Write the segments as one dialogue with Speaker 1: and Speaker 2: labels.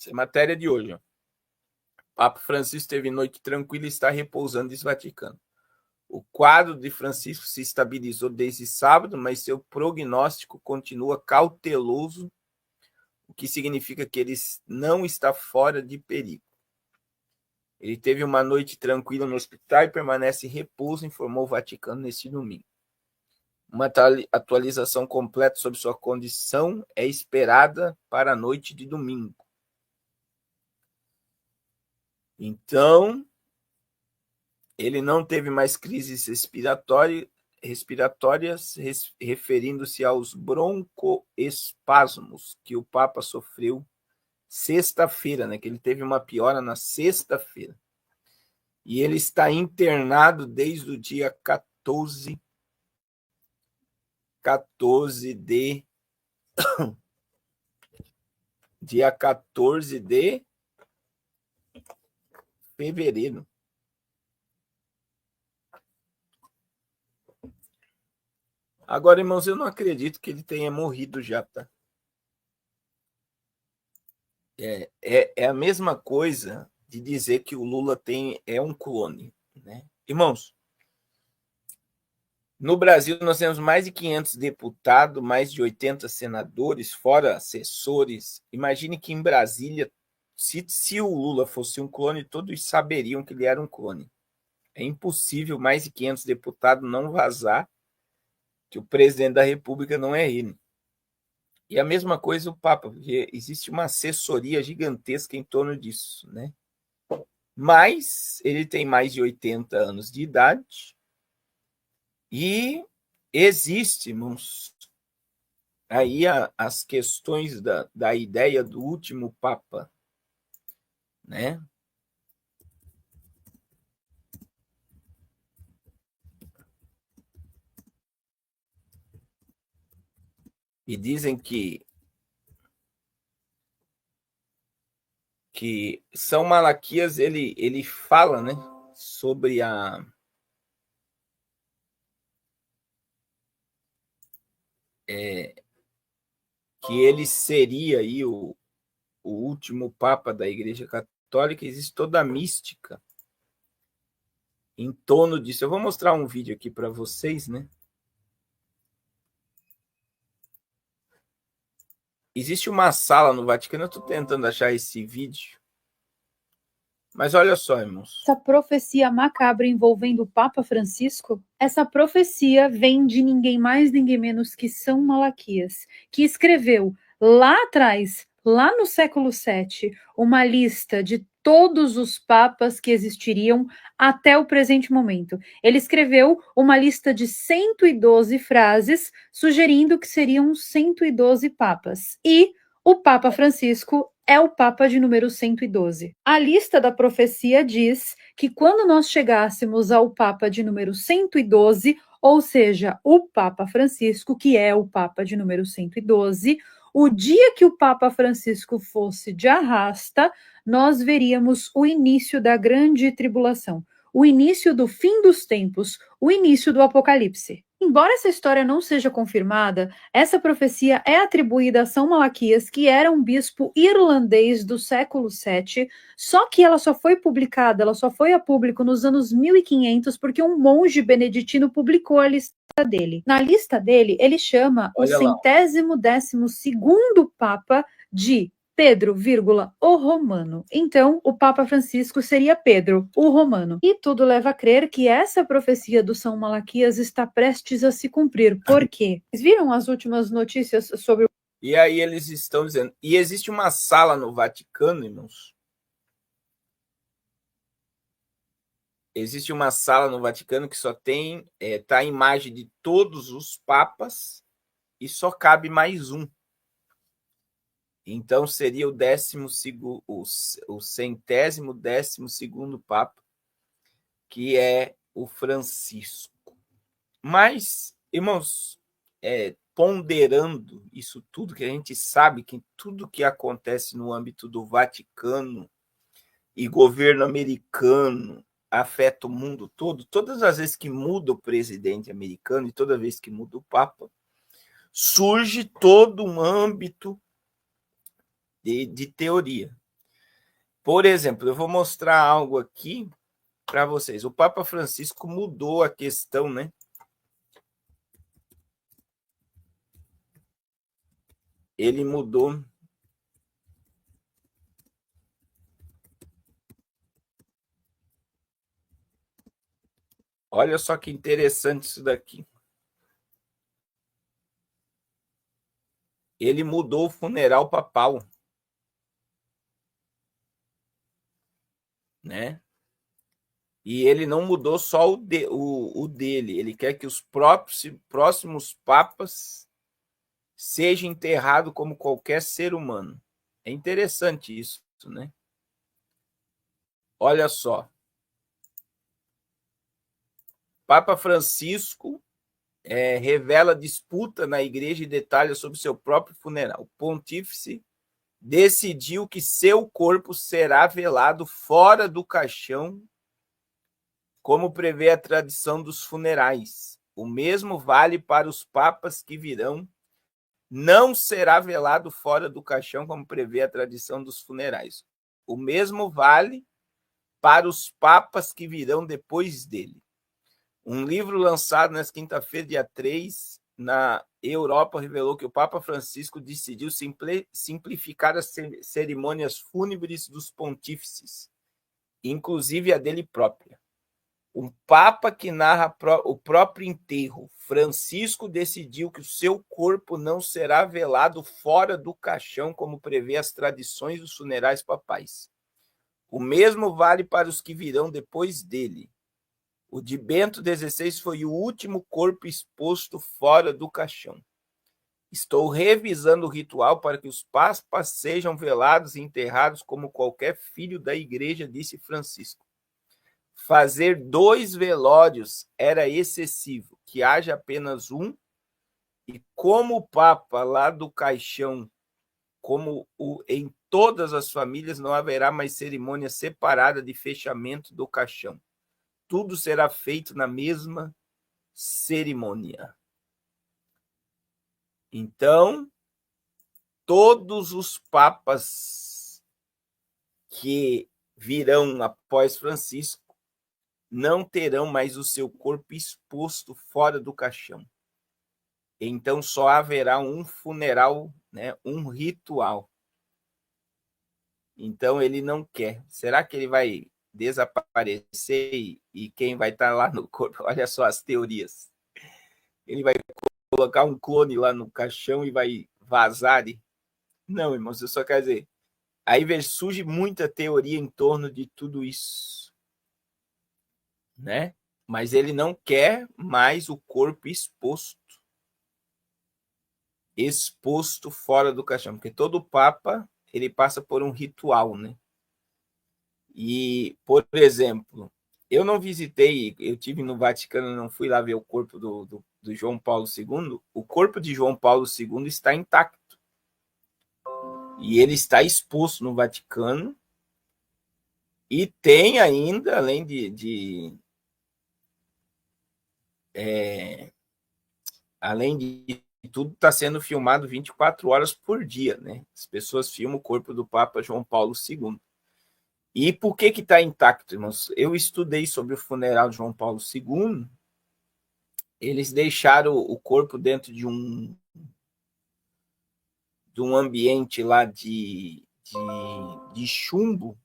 Speaker 1: Essa é a matéria de hoje. Ó. Papa Francisco teve noite tranquila e está repousando, diz Vaticano. O quadro de Francisco se estabilizou desde sábado, mas seu prognóstico continua cauteloso, o que significa que ele não está fora de perigo. Ele teve uma noite tranquila no hospital e permanece em repouso, informou o Vaticano neste domingo. Uma atualização completa sobre sua condição é esperada para a noite de domingo. Então, ele não teve mais crises respiratórias, referindo-se aos broncoespasmos que o Papa sofreu sexta-feira, né? Que ele teve uma piora na sexta-feira. E ele está internado desde o dia 14 de dia 14 de fevereiro. Agora, irmãos, eu não acredito que ele tenha morrido já, tá? É a mesma coisa de dizer que o Lula é um clone, né? Irmãos, no Brasil nós temos mais de 500 deputados, mais de 80 senadores, fora assessores. Imagine que em Brasília, se o Lula fosse um clone, todos saberiam que ele era um clone. É impossível mais de 500 deputados não vazar que o presidente da República não é ele. E a mesma coisa o Papa, porque existe uma assessoria gigantesca em torno disso, né? Mas ele tem mais de 80 anos de idade e existe, irmãos, aí as questões da ideia do último Papa, né? E dizem que São Malaquias ele fala, né, sobre que ele seria aí o último Papa da Igreja Católica. Existe toda a mística em torno disso. Eu vou mostrar um vídeo aqui para vocês, né? Existe uma sala no Vaticano, eu estou tentando achar esse vídeo. Mas olha só, irmãos.
Speaker 2: Essa profecia macabra envolvendo o Papa Francisco, essa profecia vem de ninguém mais, ninguém menos que São Malaquias, que escreveu lá atrás, lá no século VII, uma lista de todos os papas que existiriam até o presente momento. Ele escreveu uma lista de 112 frases, sugerindo que seriam 112 papas. E o Papa Francisco é o Papa de número 112. A lista da profecia diz que quando nós chegássemos ao Papa de número 112, ou seja, o Papa Francisco, que é o Papa de número 112, o dia que o Papa Francisco fosse de arrasta, nós veríamos o início da grande tribulação, o início do fim dos tempos, o início do Apocalipse. Embora essa história não seja confirmada, essa profecia é atribuída a São Malaquias, que era um bispo irlandês do século VII, só que ela só foi publicada, ela só foi a público nos anos 1500, porque um monge beneditino publicou a lista dele. Na lista dele, ele chama o 112º Papa de Pedro, o Romano. Então, o Papa Francisco seria Pedro, o Romano. E tudo leva a crer que essa profecia do São Malaquias está prestes a se cumprir. Por quê? Vocês viram as últimas notícias sobre...
Speaker 1: E aí eles estão dizendo... E existe uma sala no Vaticano, irmãos. Existe uma sala no Vaticano que só tem... tá a imagem de todos os papas e só cabe mais um. Então seria o 112º Papa, que é o Francisco. Mas, irmãos, ponderando isso tudo, que a gente sabe que tudo que acontece no âmbito do Vaticano e governo americano afeta o mundo todo, todas as vezes que muda o presidente americano e toda vez que muda o Papa, surge todo um âmbito de teoria. Por exemplo, eu vou mostrar algo aqui para vocês. O Papa Francisco mudou a questão, né? Ele mudou. Olha só que interessante isso daqui. Ele mudou o funeral papal, né? E ele não mudou só o dele, ele quer que os próximos papas sejam enterrados como qualquer ser humano. É interessante isso, né? Olha só. Papa Francisco revela disputa na igreja e detalha sobre seu próprio funeral. O pontífice decidiu que seu corpo será velado fora do caixão, como prevê a tradição dos funerais. O mesmo vale para os papas que virão. Não será velado fora do caixão, como prevê a tradição dos funerais. O mesmo vale para os papas que virão depois dele. Um livro lançado nesta quinta-feira, dia 3, na Europa, revelou que o Papa Francisco decidiu simplificar as cerimônias fúnebres dos pontífices, inclusive a dele própria. Um Papa que narra o próprio enterro, Francisco decidiu que o seu corpo não será velado fora do caixão, como prevê as tradições dos funerais papais. O mesmo vale para os que virão depois dele. O de Bento XVI foi o último corpo exposto fora do caixão. Estou revisando o ritual para que os papas sejam velados e enterrados como qualquer filho da igreja, disse Francisco. Fazer 2 velórios era excessivo, que haja apenas um, e como o Papa lá do caixão, como em todas as famílias, não haverá mais cerimônia separada de fechamento do caixão. Tudo será feito na mesma cerimônia. Então, todos os papas que virão após Francisco não terão mais o seu corpo exposto fora do caixão. Então, só haverá um funeral, né, um ritual. Então, ele não quer. Será que ele vai desaparecer e quem vai estar lá no corpo? Olha só as teorias. Ele vai colocar um clone lá no caixão e vai vazar? Não, irmãos, eu só quero dizer. Aí surge muita teoria em torno de tudo isso, né? Mas ele não quer mais o corpo exposto fora do caixão, porque todo papa ele passa por um ritual, né? E, por exemplo, eu não visitei, eu tive no Vaticano, não fui lá ver o corpo do João Paulo II. O corpo de João Paulo II está intacto. E ele está exposto no Vaticano. E tem ainda, além além de tudo, está sendo filmado 24 horas por dia, né? As pessoas filmam o corpo do Papa João Paulo II. E por que está intacto, irmãos? Eu estudei sobre o funeral de João Paulo II. Eles deixaram o corpo dentro de um ambiente lá de chumbo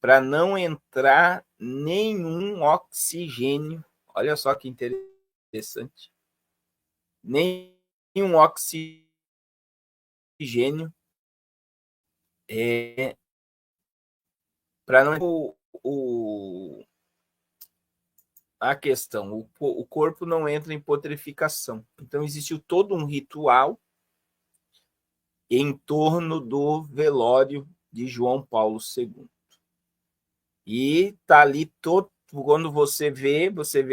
Speaker 1: para não entrar nenhum oxigênio. Olha só que interessante. Nenhum oxigênio para não a questão, o corpo não entra em putrefação. Então existiu todo um ritual em torno do velório de João Paulo II. E tá ali todo, quando você vê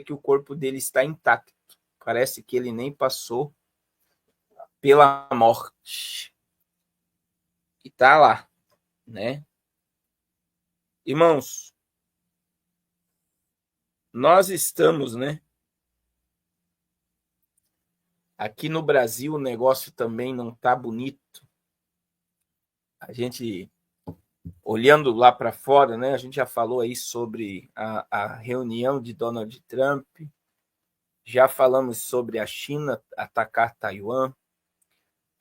Speaker 1: que o corpo dele está intacto. Parece que ele nem passou pela morte. E tá lá, né? Irmãos, nós estamos, né? Aqui no Brasil o negócio também não tá bonito. A gente olhando lá para fora, né? A gente já falou aí sobre a reunião de Donald Trump, já falamos sobre a China atacar Taiwan,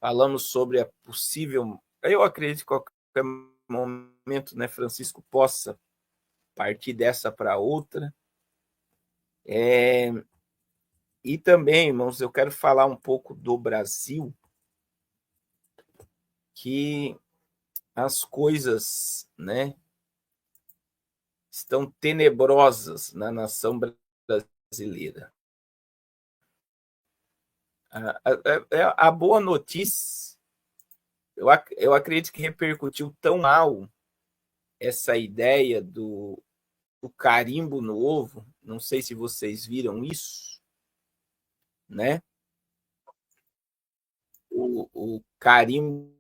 Speaker 1: falamos sobre a possível. Eu acredito que qualquer momento, né, Francisco possa partir dessa para outra. E também, irmãos, eu quero falar um pouco do Brasil, que as coisas, né, estão tenebrosas na nação brasileira. A boa notícia, eu acredito que repercutiu tão mal essa ideia do carimbo no ovo, não sei se vocês viram isso, né? O carimbo